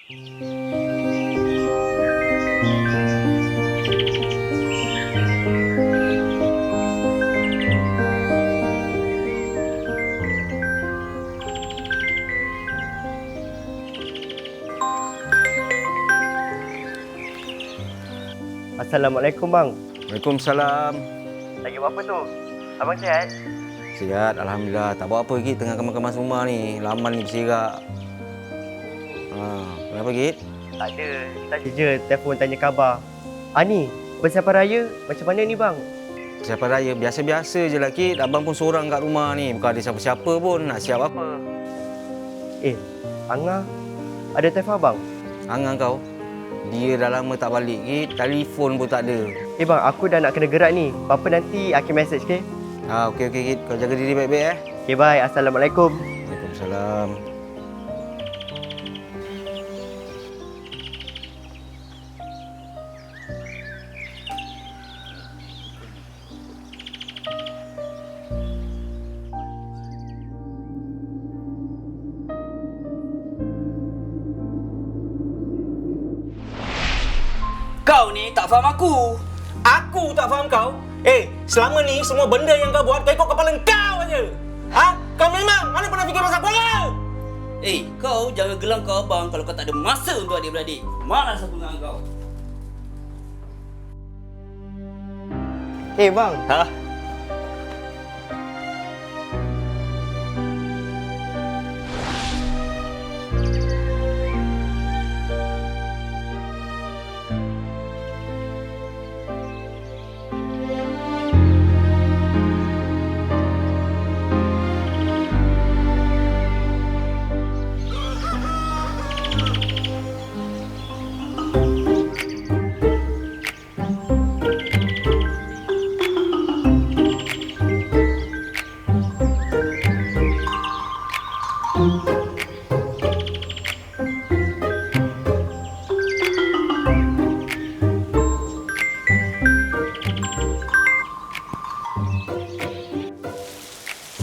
Assalamualaikum bang. Waalaikumsalam. Lagi buat apa tu? Abang sihat? Sihat, Alhamdulillah. Tak buat apa, Git. Tengah kemas-kemas rumah ni. Laman ni berserak. Kenapa, Git? Tak ada. Tadi je telefon tanya khabar. Ni, persiapan raya macam mana ni bang? Siapa raya? Biasa-biasa je lah, Git. Abang pun seorang kat rumah ni. Bukan ada siapa-siapa pun. Nak siap apa? Angah, ada telefon abang? Angang kau? Dia dah lama tak balik, Git. Telefon pun tak ada. Bang, aku dah nak kena gerak ni. Apa-apa nanti akan message, okey? Okey, Git. Kau jaga diri baik-baik, Bye. Assalamualaikum. Waalaikumsalam. Kau ni tak faham aku. Aku tak faham kau. Selama ni semua benda yang kau buat kau ikut kepala kau aja. Kau memang mana pernah fikir pasal keluarga? Kau jangan gelang kau abang kalau kau tak ada masa untuk adik-beradik. Malas aku dengan kau. Bang.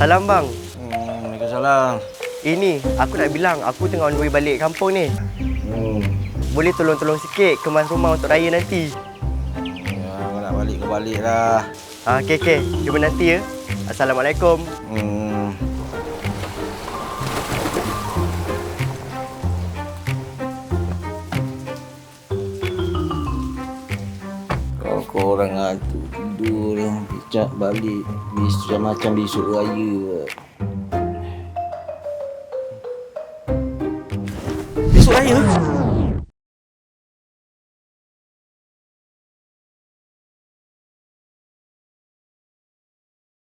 Salam bang. Waalaikumsalam. Ini, aku nak bilang aku tengah on the way balik kampung ni. Boleh tolong-tolong sikit kemas rumah untuk raya nanti. Ya, kau nak balik, kau balik lah. Okey. Jumpa nanti ya. Assalamualaikum. Korang tu tidur lah. Picak balik. Macam besok raya. Besok raya?